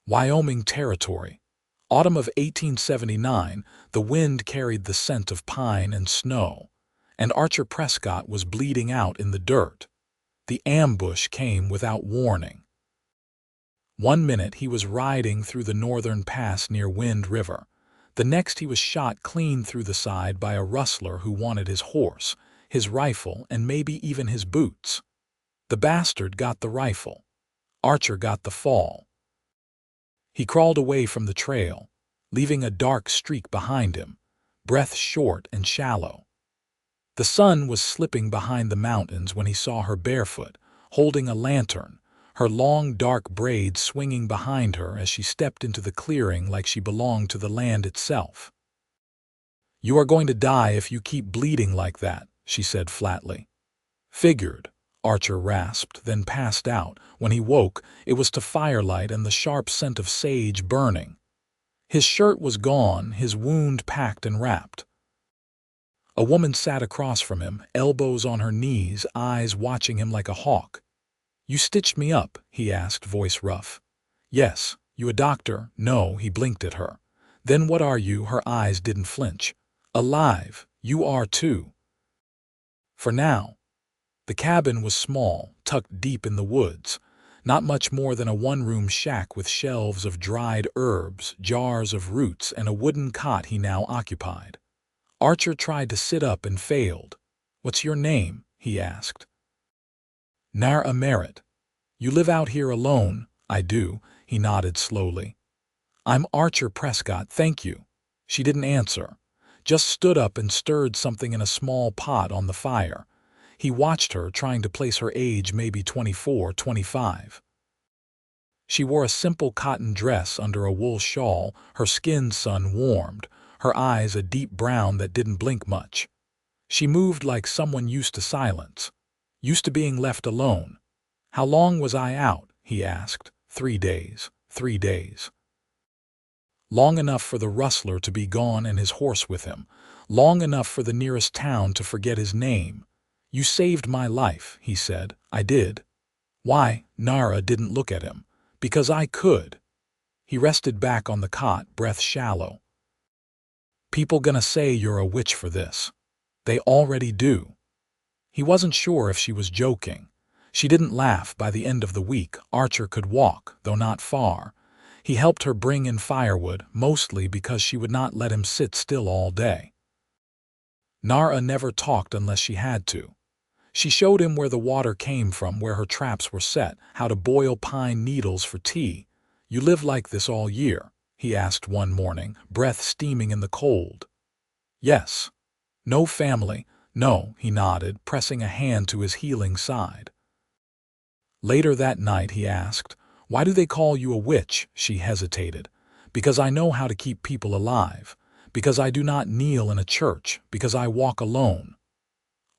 Wyoming Territory. Autumn of 1879, the wind carried the scent of pine and snow, and Archer Prescott was bleeding out in the dirt. The ambush came without warning. One minute he was riding through the northern pass near Wind River. The next he was shot clean through the side by a rustler who wanted his horse, his rifle, and maybe even his boots. The bastard got the rifle. Archer got the fall. He crawled away from the trail, leaving a dark streak behind him, breath short and shallow. The sun was slipping behind the mountains when he saw her barefoot, holding a lantern, her long dark braids swinging behind her as she stepped into the clearing like she belonged to the land itself. "You are going to die if you keep bleeding like that," she said flatly. "Figured," Archer rasped, then passed out. When he woke, it was to firelight and the sharp scent of sage burning. His shirt was gone, his wound packed and wrapped. A woman sat across from him, elbows on her knees, eyes watching him like a hawk. "You stitched me up?" he asked, voice rough. "Yes." "You a doctor?" "No." He blinked at her. "Then what are you?" Her eyes didn't flinch. "Alive. You are too." For now. The cabin was small, tucked deep in the woods, not much more than a one-room shack with shelves of dried herbs, jars of roots, and a wooden cot he now occupied. Archer tried to sit up and failed. "What's your name?" he asked. "Nara Merritt." "You live out here alone?" "I do." He nodded slowly. "I'm Archer Prescott, thank you." She didn't answer, just stood up and stirred something in a small pot on the fire. He watched her, trying to place her age, maybe 24, 25. She wore a simple cotton dress under a wool shawl, her skin sun-warmed, her eyes a deep brown that didn't blink much. She moved like someone used to silence, used to being left alone. "How long was I out?" he asked. 3 days. 3 days. Long enough for the rustler to be gone and his horse with him, long enough for the nearest town to forget his name. "You saved my life," he said. "I did." "Why?" Nara didn't look at him. "Because I could." He rested back on the cot, breath shallow. "People gonna say you're a witch for this." "They already do." He wasn't sure if she was joking. She didn't laugh. By the end of the week, Archer could walk, though not far. He helped her bring in firewood, mostly because she would not let him sit still all day. Nara never talked unless she had to. She showed him where the water came from, where her traps were set, how to boil pine needles for tea. "You live like this all year?" he asked one morning, breath steaming in the cold. "Yes." "No family?" "No," he nodded, pressing a hand to his healing side. Later that night he asked, "Why do they call you a witch?" She hesitated. "Because I know how to keep people alive. Because I do not kneel in a church. Because I walk alone."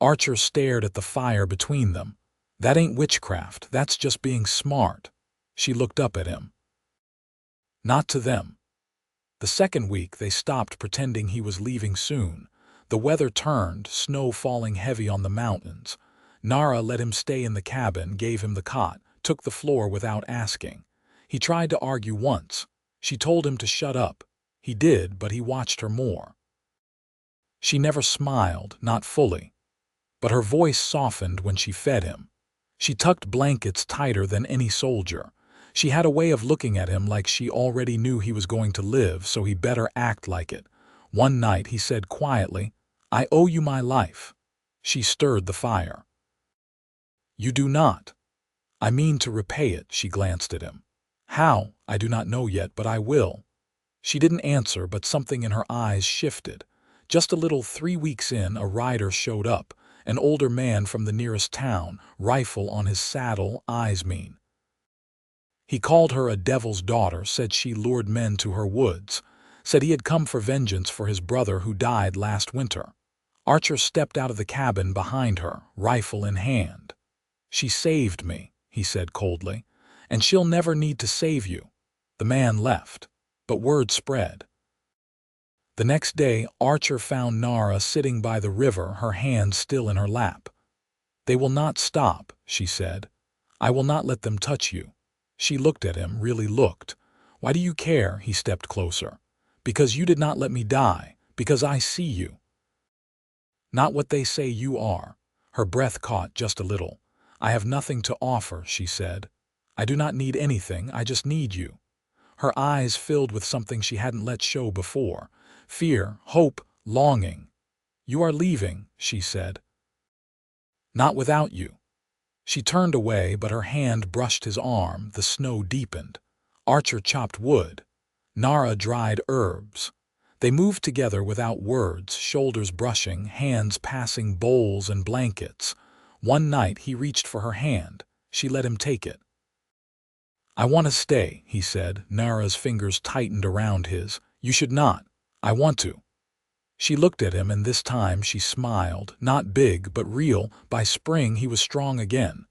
Archer stared at the fire between them. "That ain't witchcraft, that's just being smart." She looked up at him. "Not to them." The second week they stopped pretending he was leaving soon. The weather turned, snow falling heavy on the mountains. Nara let him stay in the cabin, gave him the cot, took the floor without asking. He tried to argue once. She told him to shut up. He did, but he watched her more. She never smiled, not fully. But her voice softened when she fed him. She tucked blankets tighter than any soldier. She had a way of looking at him like she already knew he was going to live, so he better act like it. One night he said quietly, "I owe you my life." She stirred the fire. "You do not." "I mean to repay it." She glanced at him. "How?" "I do not know yet, but I will." She didn't answer, but something in her eyes shifted. Just a little. 3 weeks in, a rider showed up. An older man from the nearest town, rifle on his saddle, eyes mean. He called her a devil's daughter, said she lured men to her woods, said he had come for vengeance for his brother who died last winter. Archer stepped out of the cabin behind her, rifle in hand. "She saved me," he said coldly, "and she'll never need to save you." The man left, but word spread. The next day, Archer found Nara sitting by the river, her hands still in her lap. "They will not stop," she said. "I will not let them touch you." She looked at him, really looked. Why do you care? He stepped closer. Because you did not let me die. Because I see you. Not what they say you are. Her breath caught just a little. I have nothing to offer, she said. I do not need anything, I just need you. Her eyes filled with something she hadn't let show before. Fear, hope, longing. You are leaving, she said. Not without you. She turned away, but her hand brushed his arm. The snow deepened. Archer chopped wood. Nara dried herbs. They moved together without words, shoulders brushing, hands passing bowls and blankets. One night he reached for her hand. She let him take it. I want to stay, he said. Nara's fingers tightened around his. You should not. I want to. She looked at him, and this time she smiled, not big but real. By spring he was strong again.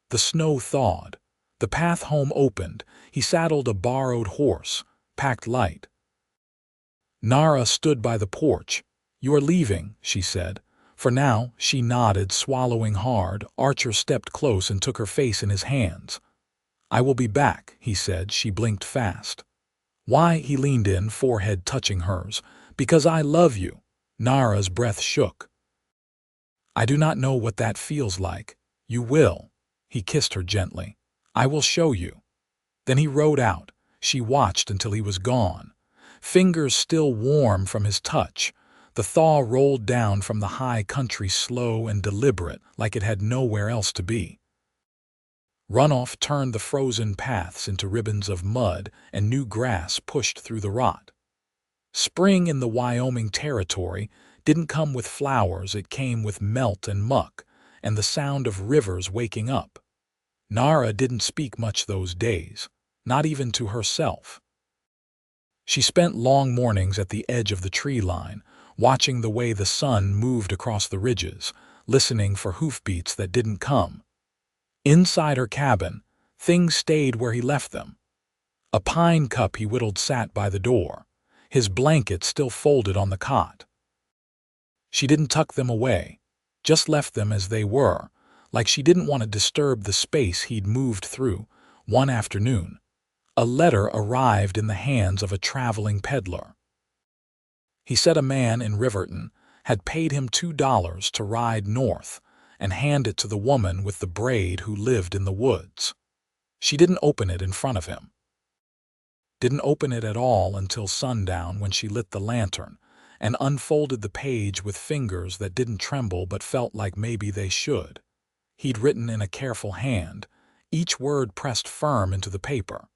The snow thawed. The path home opened. He saddled a borrowed horse, packed light. Nara stood by the porch. You are leaving, she said. For now, she nodded, swallowing hard. Archer stepped close and took her face in his hands. I will be back, he said. She blinked fast. Why? He leaned in, forehead touching hers. Because I love you. Nara's breath shook. I do not know what that feels like. You will. He kissed her gently. I will show you. Then he rode out. She watched until he was gone. Fingers still warm from his touch. The thaw rolled down from the high country, slow and deliberate, like it had nowhere else to be. Runoff turned the frozen paths into ribbons of mud, and new grass pushed through the rot. Spring in the Wyoming Territory didn't come with flowers, it came with melt and muck, and the sound of rivers waking up. Nara didn't speak much those days, not even to herself. She spent long mornings at the edge of the tree line, watching the way the sun moved across the ridges, listening for hoofbeats that didn't come. Inside her cabin, things stayed where he left them. A pine cup he whittled sat by the door, his blanket still folded on the cot. She didn't tuck them away, just left them as they were, like she didn't want to disturb the space he'd moved through. One afternoon, a letter arrived in the hands of a traveling peddler. He said a man in Riverton had paid him $2 to ride north and hand it to the woman with the braid who lived in the woods. She didn't open it in front of him. Didn't open it at all until sundown, when she lit the lantern and unfolded the page with fingers that didn't tremble but felt like maybe they should. He'd written in a careful hand, each word pressed firm into the paper.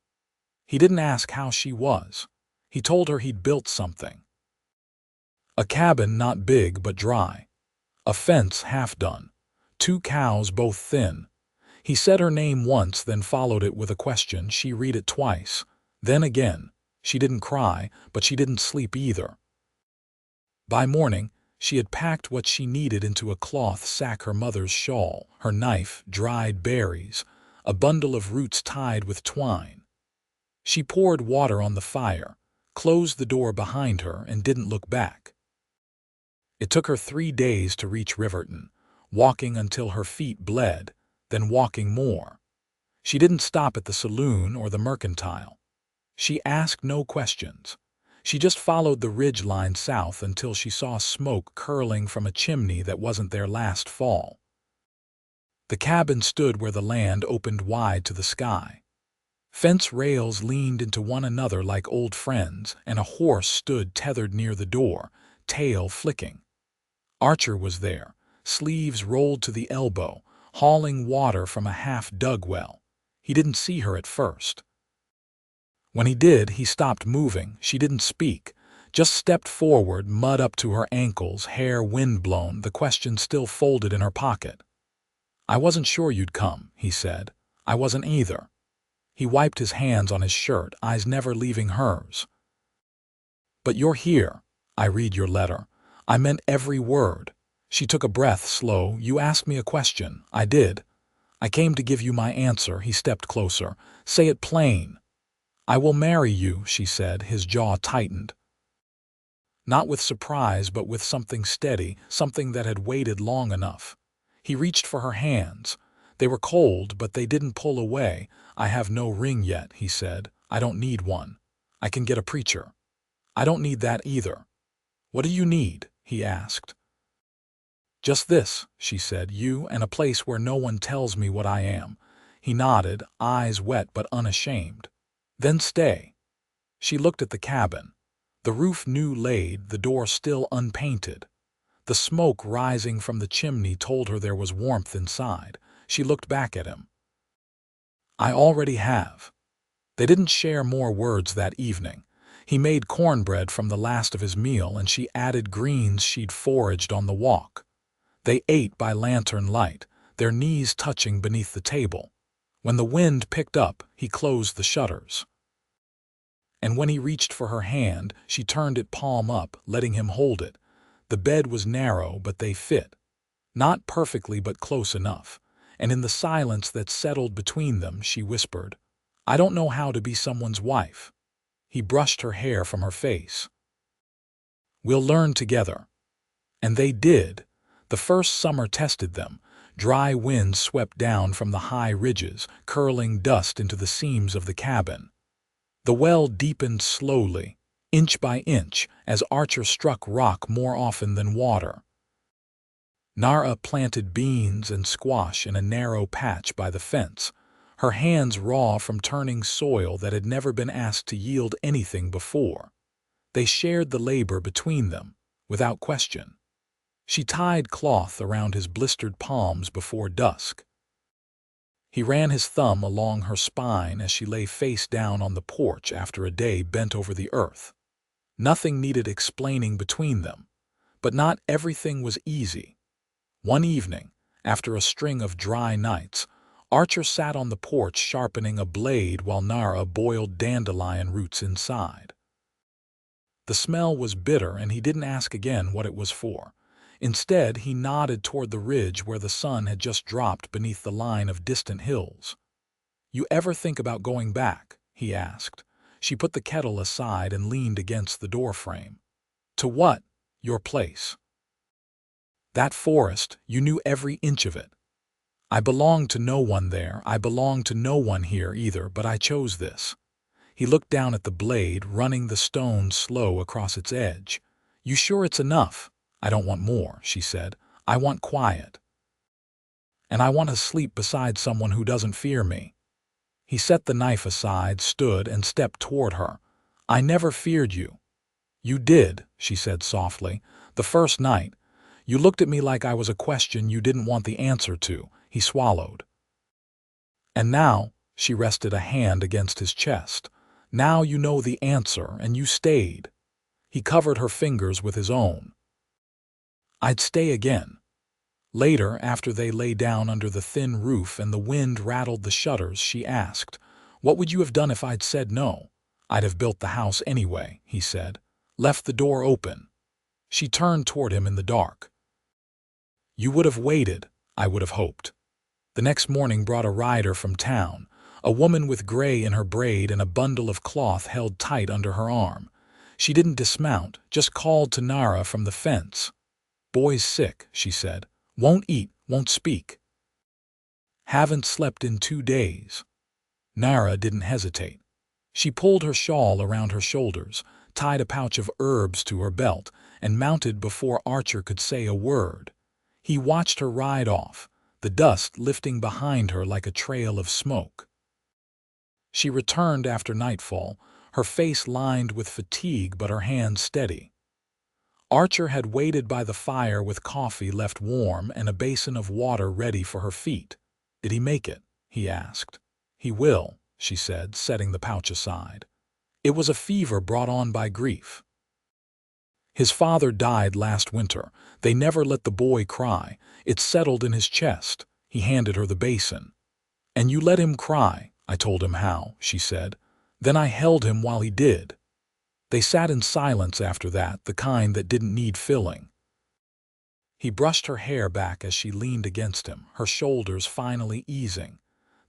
He didn't ask how she was. He told her he'd built something. A cabin not big but dry. A fence half done. 2 cows both thin. He said her name once, then followed it with a question. She read it twice. Then again. She didn't cry, but she didn't sleep either. By morning, she had packed what she needed into a cloth sack: her mother's shawl, her knife, dried berries, a bundle of roots tied with twine. She poured water on the fire, closed the door behind her, and didn't look back. It took her 3 days to reach Riverton, walking until her feet bled, then walking more. She didn't stop at the saloon or the mercantile. She asked no questions. She just followed the ridge line south until she saw smoke curling from a chimney that wasn't there last fall. The cabin stood where the land opened wide to the sky. Fence rails leaned into one another like old friends, and a horse stood tethered near the door, tail flicking. Archer was there, sleeves rolled to the elbow, hauling water from a half-dug well. He didn't see her at first. When he did, he stopped moving. She didn't speak, just stepped forward, mud up to her ankles, hair wind-blown, the question still folded in her pocket. I wasn't sure you'd come, he said. I wasn't either. He wiped his hands on his shirt, eyes never leaving hers. But you're here. I read your letter. I meant every word. She took a breath, slow. You asked me a question. I did. I came to give you my answer. He stepped closer. Say it plain. I will marry you, she said. His jaw tightened. Not with surprise, but with something steady, something that had waited long enough. He reached for her hands. They were cold, but they didn't pull away. I have no ring yet, he said. I don't need one. I can get a preacher. I don't need that either. What do you need? He asked. Just this, she said, you and a place where no one tells me what I am. He nodded, eyes wet but unashamed. Then stay. She looked at the cabin. The roof new laid, the door still unpainted. The smoke rising from the chimney told her there was warmth inside. She looked back at him. I already have. They didn't share more words that evening. He made cornbread from the last of his meal, and she added greens she'd foraged on the walk. They ate by lantern light, their knees touching beneath the table. When the wind picked up, he closed the shutters. And when he reached for her hand, she turned it palm up, letting him hold it. The bed was narrow, but they fit. Not perfectly, but close enough. And in the silence that settled between them, she whispered, I don't know how to be someone's wife. He brushed her hair from her face. We'll learn together. And they did. The first summer tested them. Dry winds swept down from the high ridges, curling dust into the seams of the cabin. The well deepened slowly, inch by inch, as Archer struck rock more often than water. Nara planted beans and squash in a narrow patch by the fence, her hands raw from turning soil that had never been asked to yield anything before. They shared the labor between them, without question. She tied cloth around his blistered palms before dusk. He ran his thumb along her spine as she lay face down on the porch after a day bent over the earth. Nothing needed explaining between them, but not everything was easy. One evening, after a string of dry nights, Archer sat on the porch sharpening a blade while Nara boiled dandelion roots inside. The smell was bitter, and he didn't ask again what it was for. Instead, he nodded toward the ridge where the sun had just dropped beneath the line of distant hills. You ever think about going back? He asked. She put the kettle aside and leaned against the doorframe. To what? Your place. That forest, you knew every inch of it. I belonged to no one there, I belonged to no one here either, but I chose this. He looked down at the blade, running the stone slow across its edge. You sure it's enough? I don't want more, she said. I want quiet. And I want to sleep beside someone who doesn't fear me. He set the knife aside, stood, and stepped toward her. I never feared you. You did, she said softly. The first night. You looked at me like I was a question you didn't want the answer to. He swallowed. And now, she rested a hand against his chest. Now you know the answer, and you stayed. He covered her fingers with his own. I'd stay again. Later, after they lay down under the thin roof and the wind rattled the shutters, she asked, What would you have done if I'd said no? I'd have built the house anyway, he said. Left the door open. She turned toward him in the dark. You would have waited, I would have hoped. The next morning brought a rider from town, a woman with gray in her braid and a bundle of cloth held tight under her arm. She didn't dismount, just called to Nara from the fence. Boy's sick, she said. Won't eat, won't speak. Haven't slept in 2 days. Nara didn't hesitate. She pulled her shawl around her shoulders, tied a pouch of herbs to her belt, and mounted before Archer could say a word. He watched her ride off, the dust lifting behind her like a trail of smoke. She returned after nightfall, her face lined with fatigue but her hands steady. Archer had waited by the fire with coffee left warm and a basin of water ready for her feet. Did he make it? He asked. He will, she said, setting the pouch aside. It was a fever brought on by grief. His father died last winter. They never let the boy cry. It settled in his chest. He handed her the basin. And you let him cry. I told him how, she said. Then I held him while he did. They sat in silence after that, the kind that didn't need filling. He brushed her hair back as she leaned against him, her shoulders finally easing.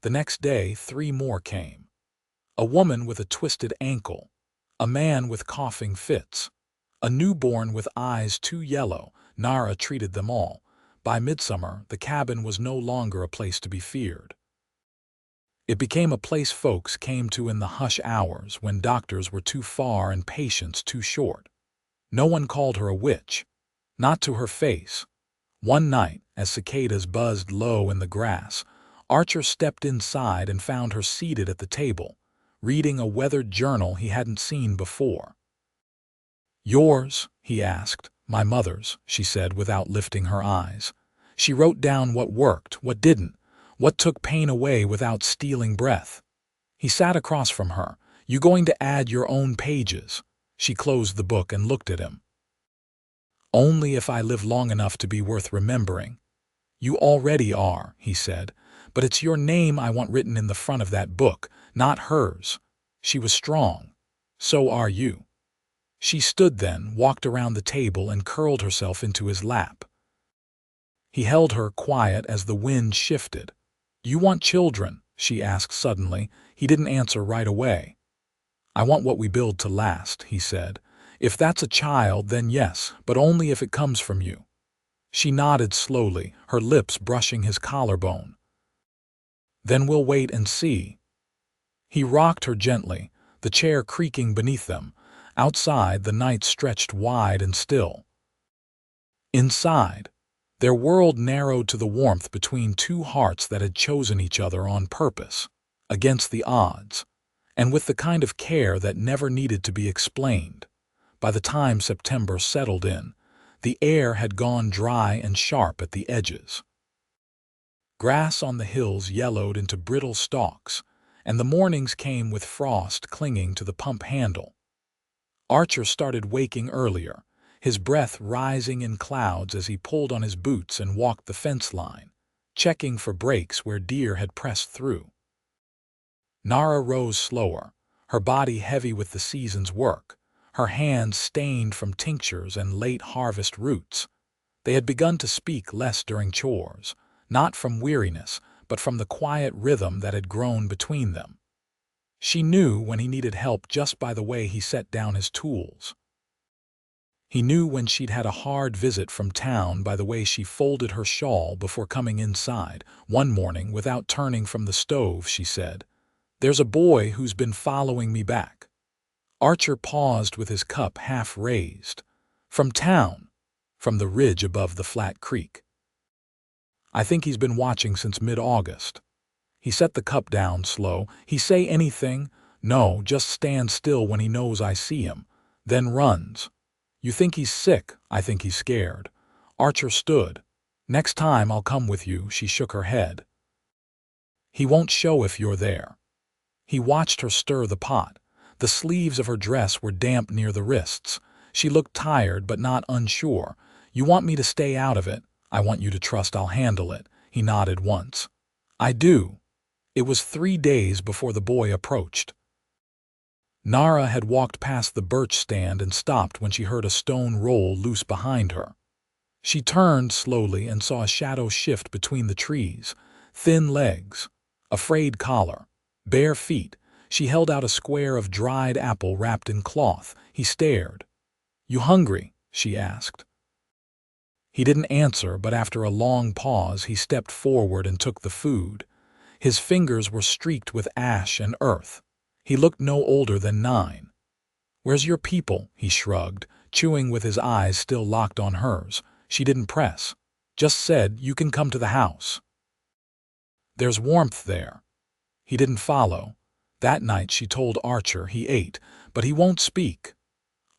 The next day, 3 more came. A woman with a twisted ankle, a man with coughing fits, a newborn with eyes too yellow. Nara treated them all. By midsummer, the cabin was no longer a place to be feared. It became a place folks came to in the hush hours when doctors were too far and patients too short. No one called her a witch, not to her face. One night, as cicadas buzzed low in the grass, Archer stepped inside and found her seated at the table, reading a weathered journal he hadn't seen before. "Yours?" he asked. "My mother's," she said without lifting her eyes. She wrote down what worked, what didn't, what took pain away without stealing breath. He sat across from her. "You going to add your own pages?" She closed the book and looked at him. "Only if I live long enough to be worth remembering." "You already are," he said, "but it's your name I want written in the front of that book, not hers." She was strong. "So are you." She stood then, walked around the table and curled herself into his lap. He held her quiet as the wind shifted. "You want children?" she asked suddenly. He didn't answer right away. "I want what we build to last," he said. "If that's a child, then yes, but only if it comes from you." She nodded slowly, her lips brushing his collarbone. "Then we'll wait and see." He rocked her gently, the chair creaking beneath them. Outside, the night stretched wide and still. Inside, their world narrowed to the warmth between two hearts that had chosen each other on purpose, against the odds, and with the kind of care that never needed to be explained. By the time September settled in, the air had gone dry and sharp at the edges. Grass on the hills yellowed into brittle stalks, and the mornings came with frost clinging to the pump handle. Archer started waking earlier, his breath rising in clouds as he pulled on his boots and walked the fence line, checking for breaks where deer had pressed through. Nara rose slower, her body heavy with the season's work, her hands stained from tinctures and late harvest roots. They had begun to speak less during chores, not from weariness, but from the quiet rhythm that had grown between them. She knew when he needed help just by the way he set down his tools. He knew when she'd had a hard visit from town by the way she folded her shawl before coming inside. One morning, without turning from the stove, she said, "There's a boy who's been following me back." Archer paused with his cup half raised. "From town?" "From the ridge above the flat creek." "I think he's been watching since mid-August." He set the cup down slow. "He say anything?" "No, just stands still when he knows I see him, then runs." "You think he's sick?" "I think he's scared." Archer stood. "Next time I'll come with you." She shook her head. "He won't show if you're there." He watched her stir the pot. The sleeves of her dress were damp near the wrists. She looked tired but not unsure. "You want me to stay out of it?" "I want you to trust I'll handle it." He nodded once. "I do." It was 3 days before the boy approached. Nara had walked past the birch stand and stopped when she heard a stone roll loose behind her. She turned slowly and saw a shadow shift between the trees. Thin legs, a frayed collar, bare feet. She held out a square of dried apple wrapped in cloth. He stared. "You hungry?" she asked. He didn't answer, but after a long pause he stepped forward and took the food. His fingers were streaked with ash and earth. He looked no older than 9. "Where's your people?" he shrugged, chewing with his eyes still locked on hers. She didn't press. Just said, "You can come to the house." "There's warmth there." He didn't follow. That night she told Archer he ate, but he won't speak.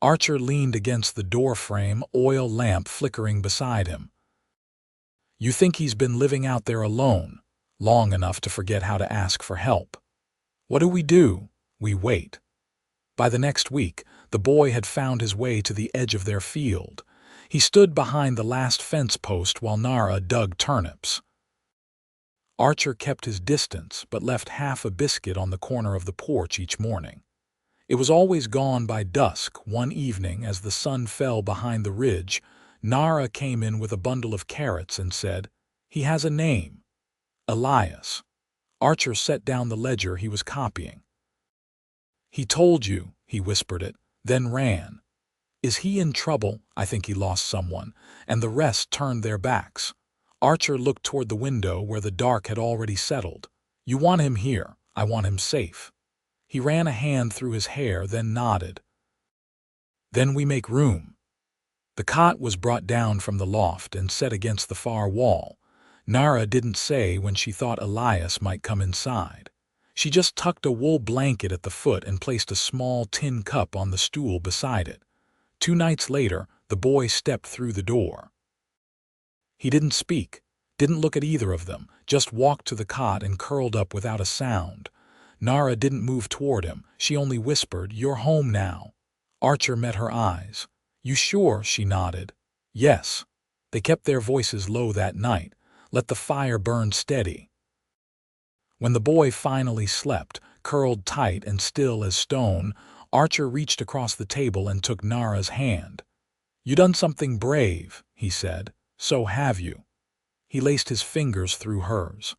Archer leaned against the door frame, oil lamp flickering beside him. "You think he's been living out there alone, long enough to forget how to ask for help?" "What do? We wait." By the next week, the boy had found his way to the edge of their field. He stood behind the last fence post while Nara dug turnips. Archer kept his distance, but left half a biscuit on the corner of the porch each morning. It was always gone by dusk. One evening, as the sun fell behind the ridge, Nara came in with a bundle of carrots and said, "He has a name. Elias." Archer set down the ledger he was copying. "He told you," he whispered it, then ran. "Is he in trouble?" "I think he lost someone," and the rest turned their backs. Archer looked toward the window where the dark had already settled. "You want him here, I want him safe." He ran a hand through his hair, then nodded. "Then we make room." The cot was brought down from the loft and set against the far wall. Nara didn't say when she thought Elias might come inside. She just tucked a wool blanket at the foot and placed a small tin cup on the stool beside it. 2 nights later, the boy stepped through the door. He didn't speak, didn't look at either of them, just walked to the cot and curled up without a sound. Nara didn't move toward him. She only whispered, "You're home now." Archer met her eyes. "You sure?" She nodded. "Yes." They kept their voices low that night. Let the fire burn steady. When the boy finally slept, curled tight and still as stone, Archer reached across the table and took Nara's hand. "You done something brave," he said. "So have you." He laced his fingers through hers.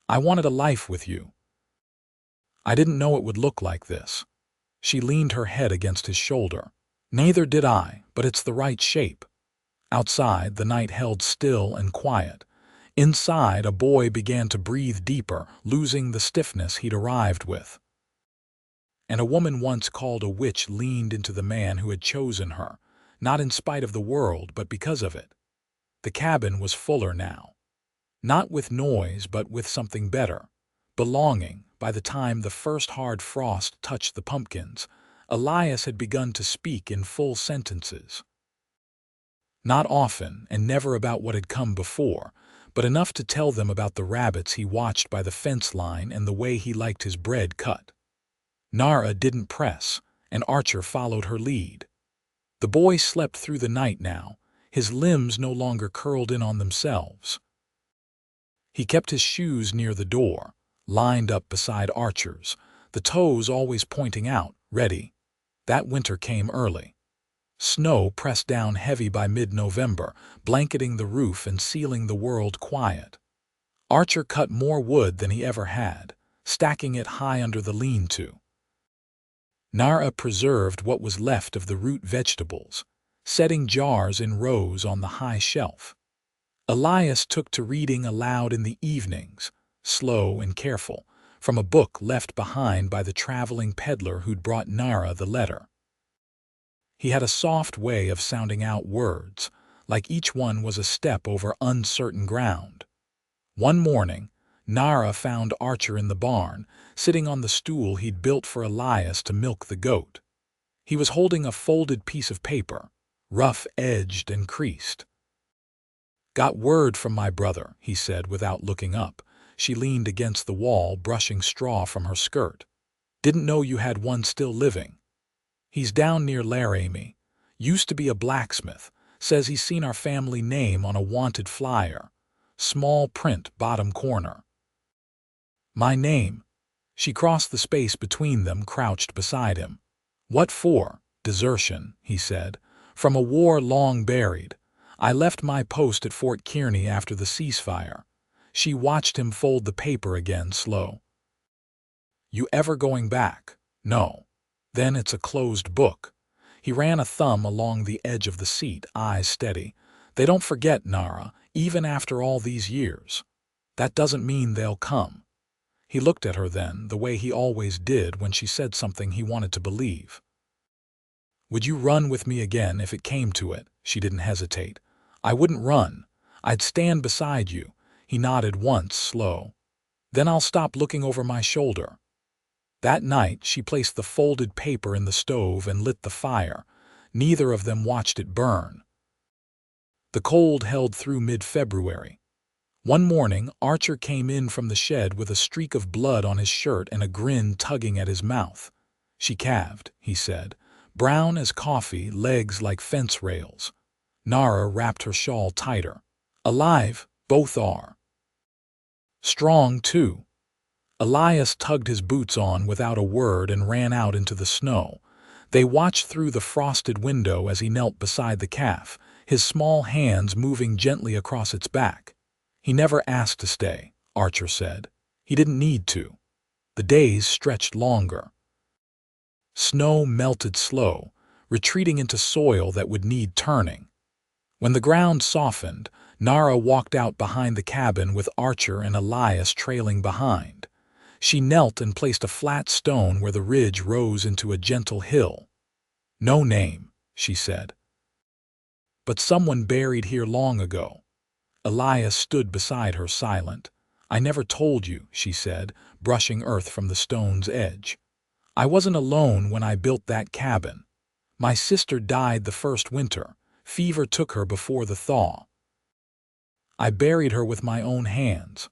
"I wanted a life with you. I didn't know it would look like this." She leaned her head against his shoulder. "Neither did I, but it's the right shape." Outside, the night held still and quiet. Inside, a boy began to breathe deeper, losing the stiffness he'd arrived with. And a woman once called a witch leaned into the man who had chosen her, not in spite of the world, but because of it. The cabin was fuller now. Not with noise, but with something better. Belonging. By the time the first hard frost touched the pumpkins, Elias had begun to speak in full sentences. Not often, and never about what had come before, but enough to tell them about the rabbits he watched by the fence line and the way he liked his bread cut. Nara didn't press, and Archer followed her lead. The boy slept through the night now, his limbs no longer curled in on themselves. He kept his shoes near the door, lined up beside Archer's, the toes always pointing out, ready. That winter came early. Snow pressed down heavy by mid-November, blanketing the roof and sealing the world quiet. Archer cut more wood than he ever had, stacking it high under the lean-to. Nara preserved what was left of the root vegetables, setting jars in rows on the high shelf. Elias took to reading aloud in the evenings, slow and careful, from a book left behind by the traveling peddler who'd brought Nara the letter. He had a soft way of sounding out words, like each one was a step over uncertain ground. One morning, Nara found Archer in the barn, sitting on the stool he'd built for Elias to milk the goat. He was holding a folded piece of paper, rough-edged and creased. "Got word from my brother," he said without looking up. She leaned against the wall, brushing straw from her skirt. "Didn't know you had one still living. He's down near Laramie. Used to be a blacksmith. Says he's seen our family name on a wanted flyer. Small print, bottom corner. My name." She crossed the space between them, crouched beside him. "What for?" "Desertion," he said. "From a war long buried. I left my post at Fort Kearny after the ceasefire." She watched him fold the paper again, slow. "You ever going back?" "No." "Then it's a closed book." He ran a thumb along the edge of the seat, eyes steady. "They don't forget, Nara, even after all these years. That doesn't mean they'll come." He looked at her then, the way he always did when she said something he wanted to believe. "Would you run with me again if it came to it?" She didn't hesitate. "I wouldn't run. I'd stand beside you." He nodded once, slow. "Then I'll stop looking over my shoulder." That night, she placed the folded paper in the stove and lit the fire. Neither of them watched it burn. The cold held through mid-February. One morning, Archer came in from the shed with a streak of blood on his shirt and a grin tugging at his mouth. "She calved," he said. "Brown as coffee, legs like fence rails." Nara wrapped her shawl tighter. "Alive, both are. Strong, too." Elias tugged his boots on without a word and ran out into the snow. They watched through the frosted window as he knelt beside the calf, his small hands moving gently across its back. "He never asked to stay," Archer said. "He didn't need to." The days stretched longer. Snow melted slow, retreating into soil that would need turning. When the ground softened, Nara walked out behind the cabin with Archer and Elias trailing behind. She knelt and placed a flat stone where the ridge rose into a gentle hill. "No name," she said. "But someone buried here long ago." Elias stood beside her silent. "I never told you," she said, brushing earth from the stone's edge. "I wasn't alone when I built that cabin. My sister died the first winter. Fever took her before the thaw. I buried her with my own hands."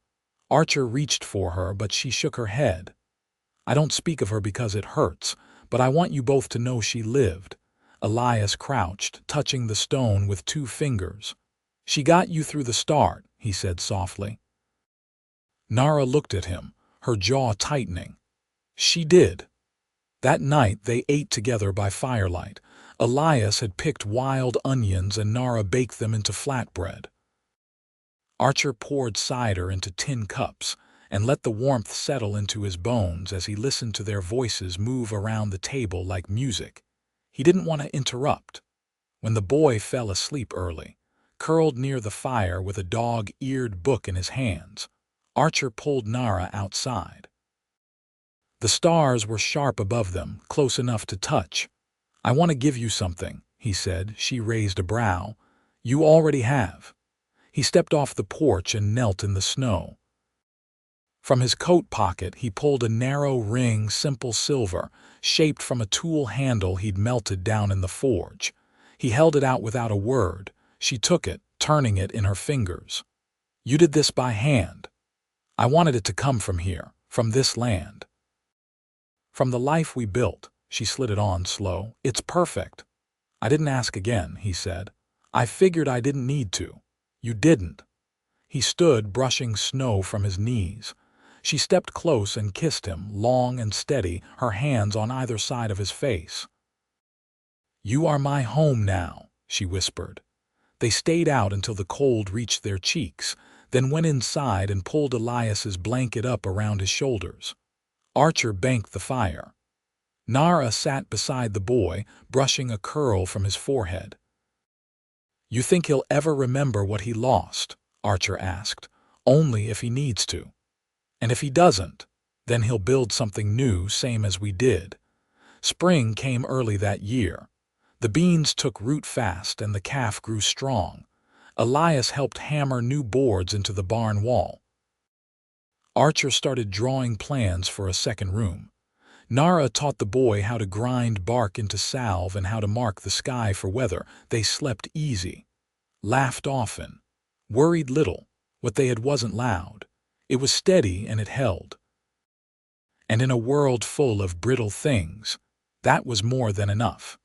Archer reached for her, but she shook her head. "I don't speak of her because it hurts, but I want you both to know she lived." Elias crouched, touching the stone with 2 fingers. "She got you through the start," he said softly. Nara looked at him, her jaw tightening. "She did." That night they ate together by firelight. Elias had picked wild onions and Nara baked them into flatbread. Archer poured cider into tin cups and let the warmth settle into his bones as he listened to their voices move around the table like music. He didn't want to interrupt. When the boy fell asleep early, curled near the fire with a dog-eared book in his hands, Archer pulled Nara outside. The stars were sharp above them, close enough to touch. "I want to give you something," he said. She raised a brow. "You already have." He stepped off the porch and knelt in the snow. From his coat pocket he pulled a narrow ring, simple silver, shaped from a tool handle he'd melted down in the forge. He held it out without a word. She took it, turning it in her fingers. "You did this by hand. I wanted it to come from here, from this land. From the life we built." She slid it on slow. "It's perfect." "I didn't ask again," he said. "I figured I didn't need to." "You didn't." He stood, brushing snow from his knees. She stepped close and kissed him, long and steady, her hands on either side of his face. "You are my home now," she whispered. They stayed out until the cold reached their cheeks, then went inside and pulled Elias's blanket up around his shoulders. Archer banked the fire. Nara sat beside the boy, brushing a curl from his forehead. "You think he'll ever remember what he lost?" Archer asked. "Only if he needs to. And if he doesn't, then he'll build something new, same as we did." Spring came early that year. The beans took root fast and the calf grew strong. Elias helped hammer new boards into the barn wall. Archer started drawing plans for a second room. Nara taught the boy how to grind bark into salve and how to mark the sky for weather. They slept easy, laughed often, worried little. What they had wasn't loud. It was steady and it held. And in a world full of brittle things, that was more than enough.